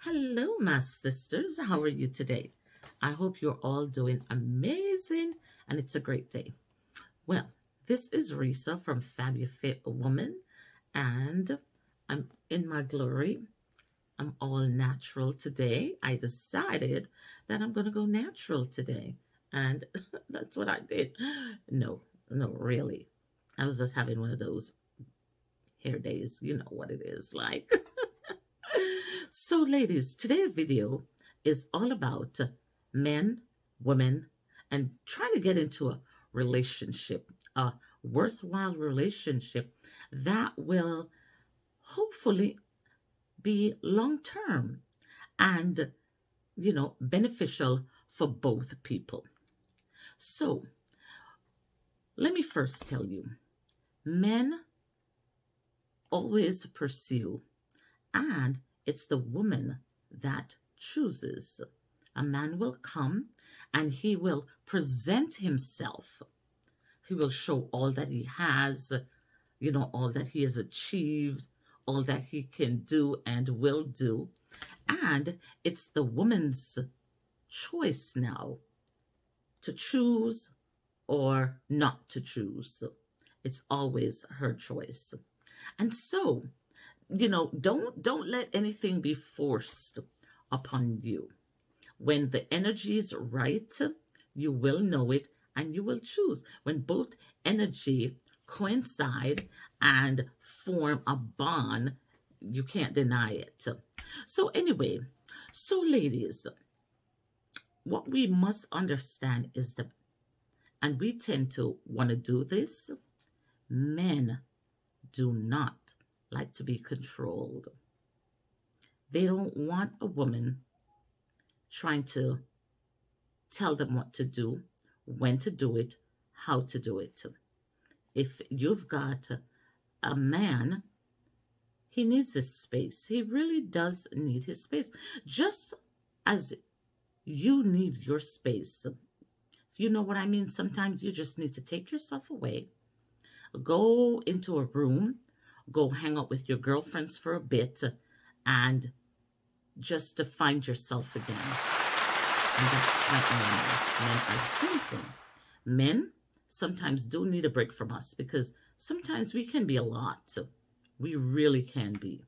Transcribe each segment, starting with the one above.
Hello, my sisters. How are you today? I hope you're all doing amazing and it's a great day. Well, this is Risa from Fabufit Woman, and I'm in my glory. I'm all natural today. I decided that I'm going to go natural today, and that's what I did. No, no, really. I was just having one of those hair days. You know what it is like. So, ladies, today's video is all about men, women, and trying to get into a relationship, a worthwhile relationship that will hopefully be long term and, beneficial for both people. So, let me first tell you men always pursue, and it's the woman that chooses. A man will come and he will present himself. He will show all that he has, all that he has achieved, all that he can do and will do. And it's the woman's choice now to choose or not to choose. It's always her choice. And so, don't let anything be forced upon you. When the energy is right, you will know it and you will choose. When both energy coincide and form a bond, you can't deny it. So anyway, ladies, what we must understand is that, and we tend to want to do this, men do not like to be controlled. They don't want a woman trying to tell them what to do, when to do it, how to do it. If you've got a man, he needs his space. He really does need his space. Just as you need your space. If you know what I mean, sometimes you just need to take yourself away, go into a room, go hang out with your girlfriends for a bit, and just to find yourself again. And that's not normal. Men are the same thing. Men sometimes do need a break from us because sometimes we can be a lot. We really can be.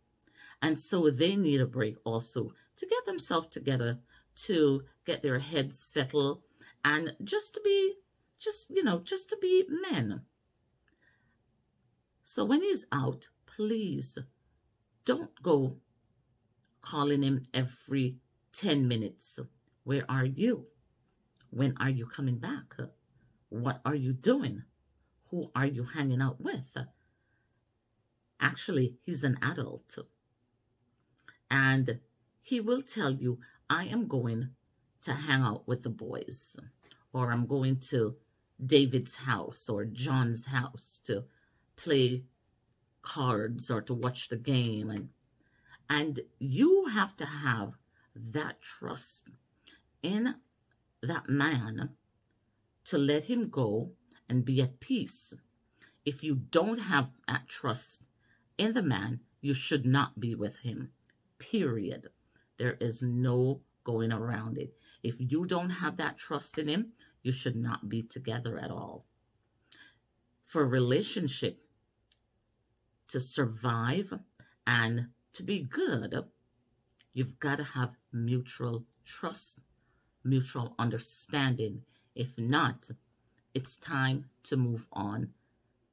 And so they need a break also to get themselves together, to get their heads settled, and just to be men. So when he's out, please don't go calling him every 10 minutes. Where are you? When are you coming back? What are you doing? Who are you hanging out with? Actually, he's an adult. And he will tell you, I am going to hang out with the boys. Or I'm going to David's house or John's house to play cards or to watch the game, and you have to have that trust in that man to let him go and be at peace. If you don't have that trust in the man, you should not be with him, period. There is no going around it. If you don't have that trust in him, you should not be together at all. For a relationship to survive and to be good, you've got to have mutual trust, mutual understanding. If not, it's time to move on.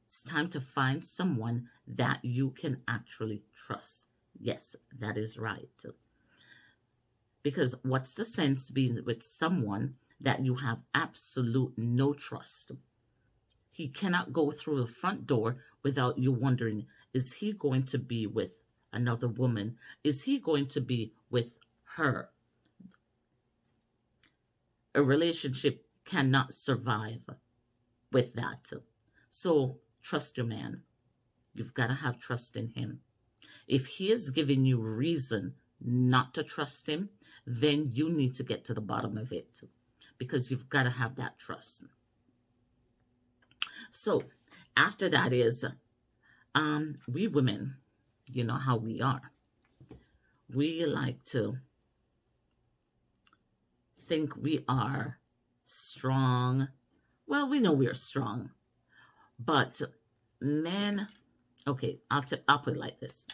It's time to find someone that you can actually trust. Yes, that is right. Because what's the sense being with someone that you have absolute no trust? He cannot go through the front door without you wondering, is he going to be with another woman? Is he going to be with her? A relationship cannot survive with that. So trust your man. You've got to have trust in him. If he is giving you reason not to trust him, then you need to get to the bottom of it, because you've got to have that trust. So after that is, we women, you know how we are. We like to think we are strong. Well, we know we are strong, but men, okay, I'll put it like this.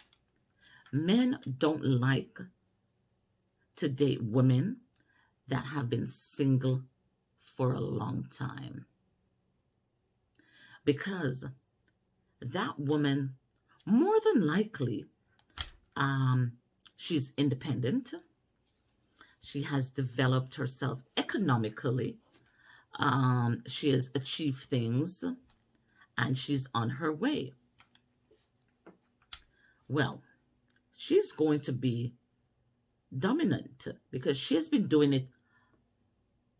Men don't like to date women that have been single for a long time, because that woman, more than likely, she's independent. She has developed herself economically. She has achieved things, and she's on her way. Well, she's going to be dominant because she's been doing it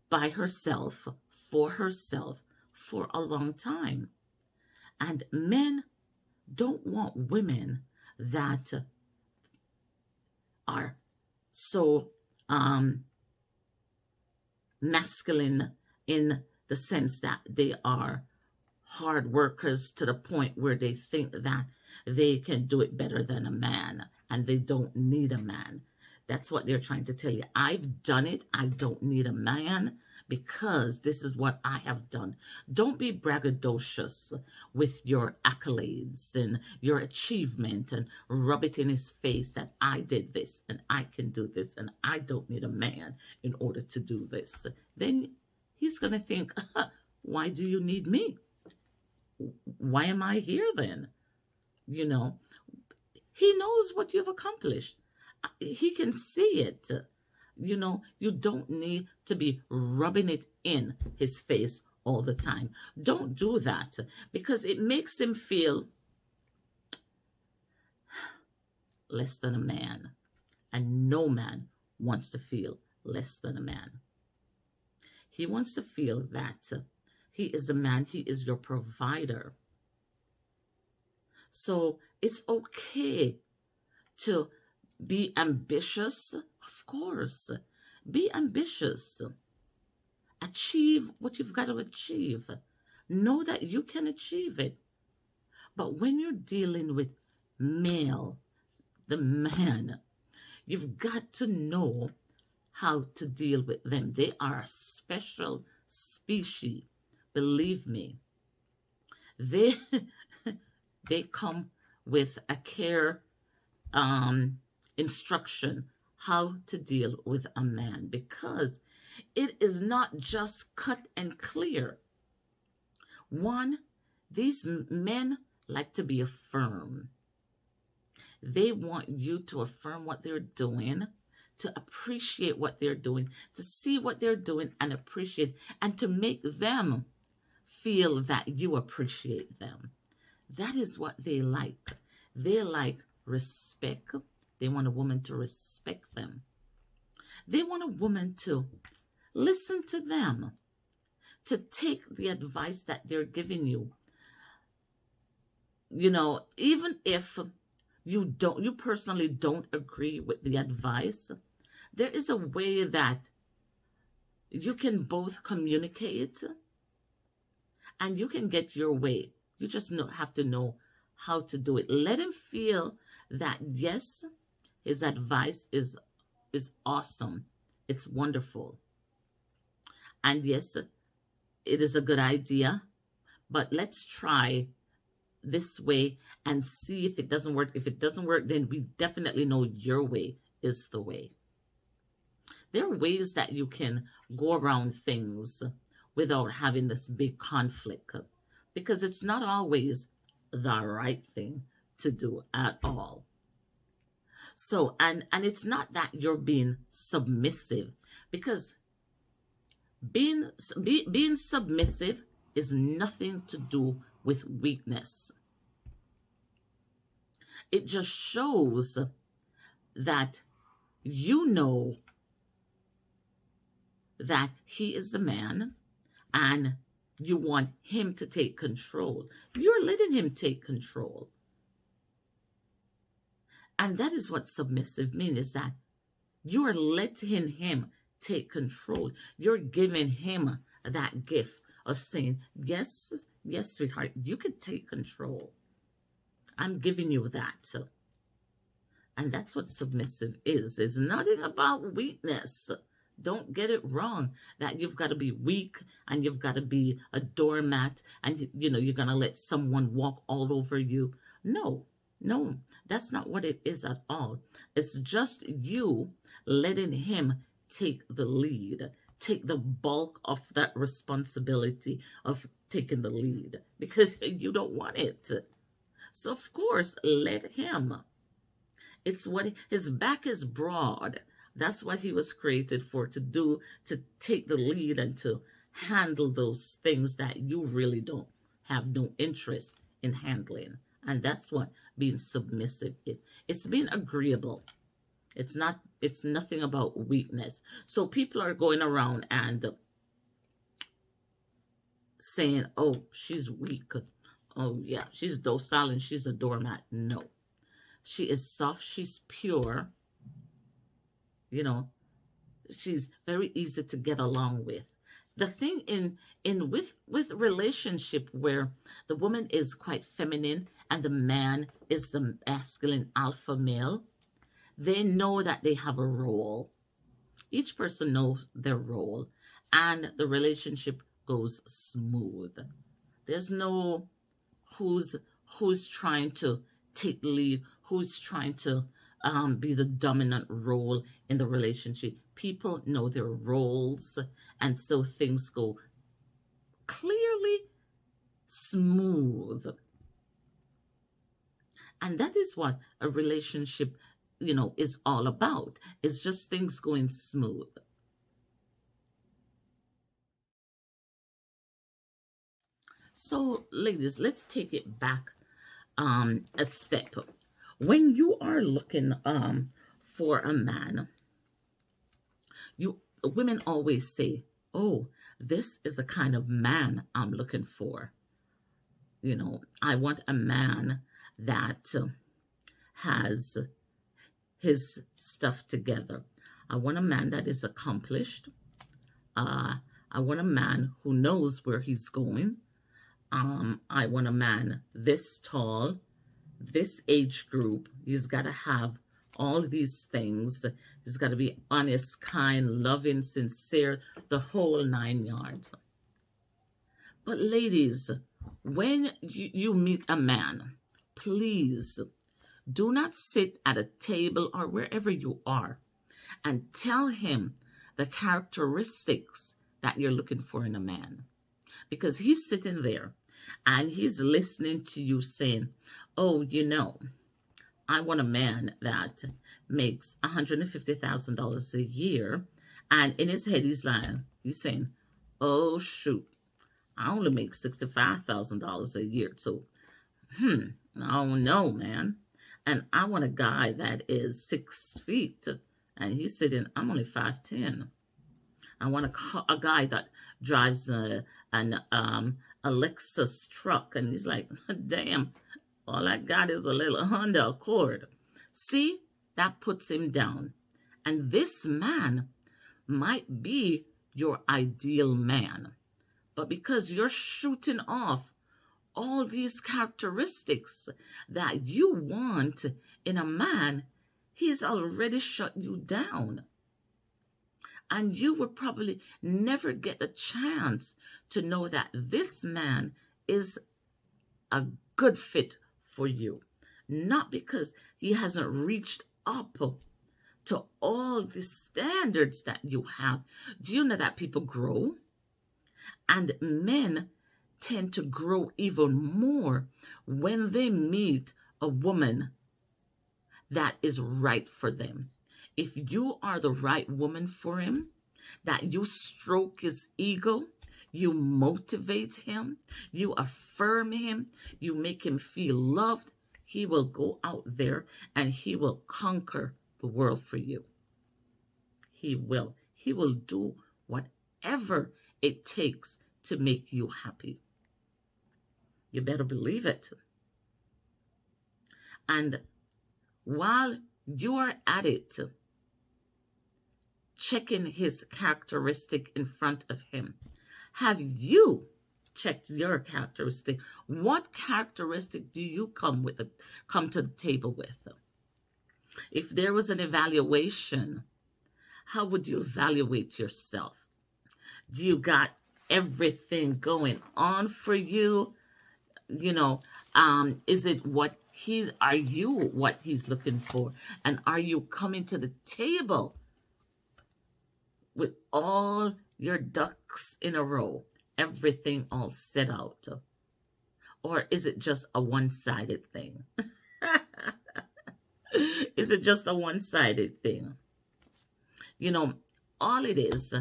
by herself, for a long time. And men don't want women that are so masculine, in the sense that they are hard workers to the point where they think that they can do it better than a man and they don't need a man. That's what they're trying to tell you. I've done it. I don't need a man because this is what I have done. Don't be braggadocious with your accolades and your achievement and rub it in his face that I did this and I can do this and I don't need a man in order to do this. Then he's going to think, why do you need me? Why am I here then? You know, he knows what you've accomplished. He can see it. You know, you don't need to be rubbing it in his face all the time. Don't do that, because it makes him feel less than a man. And no man wants to feel less than a man. He wants to feel that he is the man, he is your provider. So it's okay to be ambitious, of course. Be ambitious. Achieve what you've got to achieve. Know that you can achieve it. But when you're dealing with male, the man, you've got to know how to deal with them. They are a special species. Believe me. They come with a care instruction how to deal with a man, because it is not just cut and clear. One, these men like to be affirmed. They want you to affirm what they're doing, to appreciate what they're doing, to see what they're doing and appreciate, and to make them feel that you appreciate them. That is what they like. They like respect. They want a woman to respect them. They want a woman to listen to them, to take the advice that they're giving you. You know, even if you personally don't agree with the advice, there is a way that you can both communicate and you can get your way. You just have to know how to do it. Let him feel that, yes, his advice is awesome. It's wonderful. And yes, it is a good idea. But let's try this way and see if it doesn't work. If it doesn't work, then we definitely know your way is the way. There are ways that you can go around things without having this big conflict, because it's not always the right thing to do at all. So, and it's not that you're being submissive, because being submissive is nothing to do with weakness. It just shows that you know that he is the man and you want him to take control. You're letting him take control. And that is what submissive means, is that you are letting him take control. You're giving him that gift of saying, yes, yes, sweetheart, you can take control. I'm giving you that. And that's what submissive is. It's nothing about weakness. Don't get it wrong that you've got to be weak and you've got to be a doormat and you're going to let someone walk all over you. No, no, that's not what it is at all. It's just you letting him take the lead, take the bulk of that responsibility of taking the lead because you don't want it. So of course, let him. It's what his back is broad. That's what he was created for, to do, to take the lead and to handle those things that you really don't have no interest in handling. And that's what being submissive is. It's being agreeable. It's nothing about weakness. So people are going around and saying, oh, she's weak. Oh, yeah, she's docile and she's a doormat. No. She is soft. She's pure. She's very easy to get along with. The thing with relationship where the woman is quite feminine and the man is the masculine alpha male, they know that they have a role. Each person knows their role, and the relationship goes smooth. There's no who's trying to take the lead, who's trying to be the dominant role in the relationship. People know their roles, and so things go clearly smooth. And that is what a relationship, is all about. It's just things going smooth. So, ladies, let's take it back a step. When you are looking for a man, women always say, oh, this is the kind of man I'm looking for. I want a man that has his stuff together. I want a man that is accomplished. I want a man who knows where he's going. I want a man this tall, this age group. He's got to have all these things. He's got to be honest, kind, loving, sincere, the whole 9 yards. But ladies, when you meet a man, please do not sit at a table or wherever you are and tell him the characteristics that you're looking for in a man. Because he's sitting there and he's listening to you saying, oh, I want a man that makes $150,000 a year. And in his head, he's saying, oh, shoot, I only make $65,000 a year. So, oh no, man. And I want a guy that is 6 feet. And he's sitting, I'm only 5'10". I want a guy that drives an Lexus truck. And he's like, damn, all I got is a little Honda Accord. See, that puts him down. And this man might be your ideal man. But because you're shooting off all these characteristics that you want in a man, he's already shut you down. And you would probably never get a chance to know that this man is a good fit for you. Not because he hasn't reached up to all the standards that you have. Do you know that people grow? And men tend to grow even more when they meet a woman that is right for them. If you are the right woman for him, that you stroke his ego, you motivate him, you affirm him, you make him feel loved, he will go out there and he will conquer the world for you. He will. He will do whatever it takes to make you happy. You better believe it. And while you are at it, checking his characteristic in front of him, have you checked your characteristic? What characteristic do you come to the table with? If there was an evaluation, How would you evaluate yourself? Do you got everything going on for you? You know, is it what are you what he's looking for? And are you coming to the table with all your ducks in a row, everything all set out? Or is it just a one-sided thing? Is it just a one-sided thing? You know, all it is,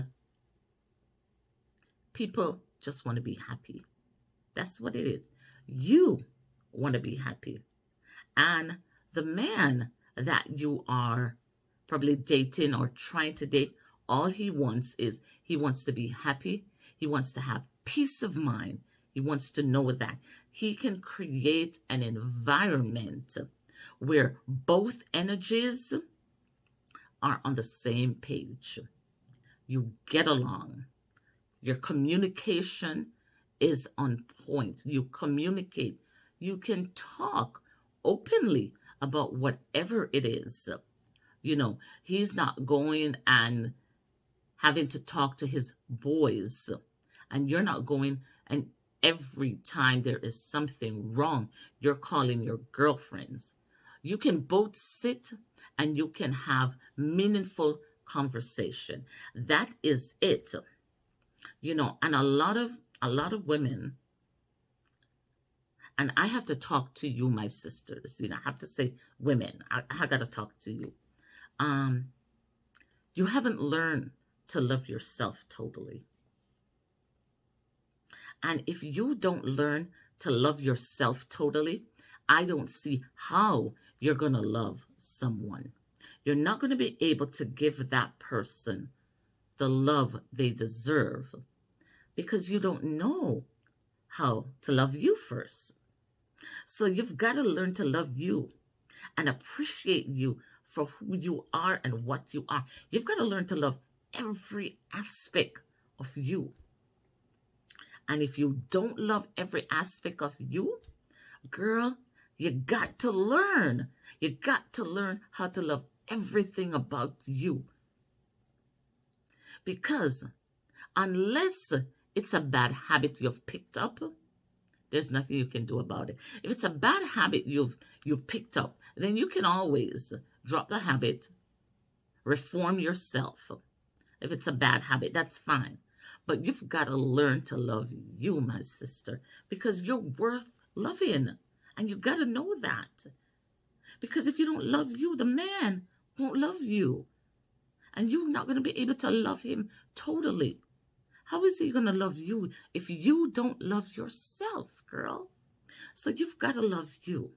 people just want to be happy. That's what it is. You want to be happy. And the man that you are probably dating or trying to date, all he wants is he wants to be happy. He wants to have peace of mind. He wants to know that he can create an environment where both energies are on the same page. You get along. Your communication is on point. You communicate. You can talk openly about whatever it is. You know, he's not going and having to talk to his boys, and you're not going, and every time there is something wrong, you're calling your girlfriends. You can both sit and you can have meaningful conversation. That is it. You know, and a lot of women, and I have to talk to you, my sisters. You know, I have to say, women, I got to talk to you. You haven't learned to love yourself totally. And if you don't learn to love yourself totally, I don't see how you're going to love someone. You're not going to be able to give that person the love they deserve because you don't know how to love you first. So you've got to learn to love you and appreciate you for who you are and what you are. You've got to learn to love every aspect of you. And if you don't love every aspect of you, girl, you got to learn. You got to learn how to love everything about you. Because unless it's a bad habit you've picked up, there's nothing you can do about it. If it's a bad habit you've picked up, then you can always drop the habit, reform yourself. If it's a bad habit, that's fine. But you've got to learn to love you, my sister, because you're worth loving. And you've got to know that. Because if you don't love you, the man won't love you. And you're not going to be able to love him totally. How is he going to love you if you don't love yourself, girl? So you've got to love you.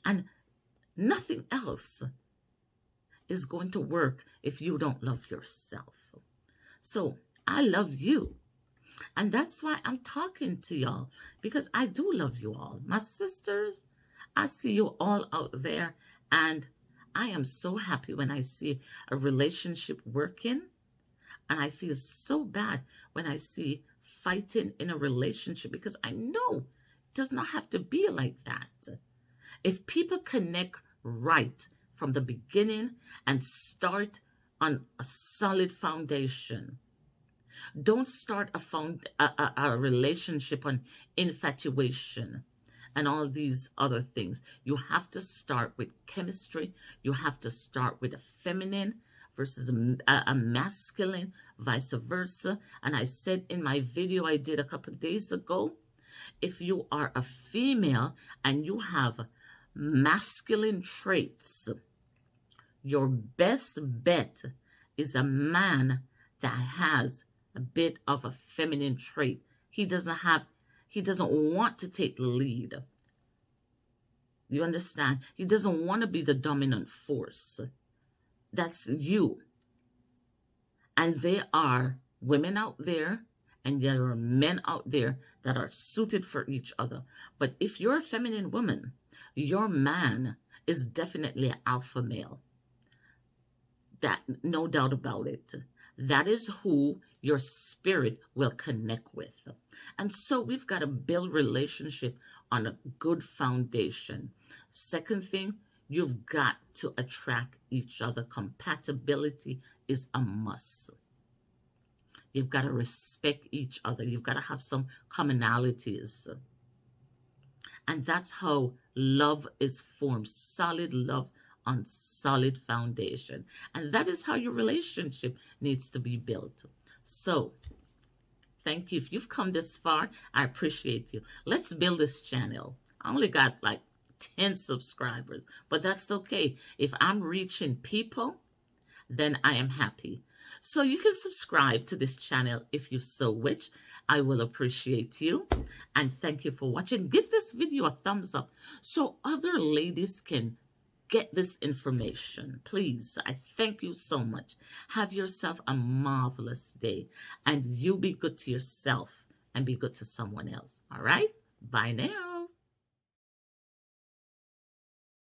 And nothing else is going to work if you don't love yourself. So I love you. And that's why I'm talking to y'all, because I do love you all. My sisters, I see you all out there, and I am so happy when I see a relationship working, and I feel so bad when I see fighting in a relationship, because I know it does not have to be like that. If people connect right from the beginning and start on a solid foundation, don't start a relationship on infatuation and all these other things. You have to start with chemistry. You have to start with a feminine versus a masculine, vice versa. And I said in my video I did a couple of days ago, if you are a female and you have masculine traits, your best bet is a man that has a bit of a feminine trait. He doesn't want to take the lead. You understand? He doesn't want to be the dominant force. That's you. And there are women out there and there are men out there that are suited for each other. But if you're a feminine woman, your man is definitely an alpha male. That, no doubt about it. That is who your spirit will connect with. And so we've got to build relationship on a good foundation. Second thing, you've got to attract each other. Compatibility is a must. You've got to respect each other. You've got to have some commonalities. And that's how love is formed, solid love on solid foundation. And that is how your relationship needs to be built. So, thank you. If you've come this far, I appreciate you. Let's build this channel. I only got like 10 subscribers, but that's okay. If I'm reaching people, then I am happy. So you can subscribe to this channel if you so wish. I will appreciate you. And thank you for watching. Give this video a thumbs up so other ladies can get this information. Please, I thank you so much. Have yourself a marvelous day. And you be good to yourself and be good to someone else. All right? Bye now.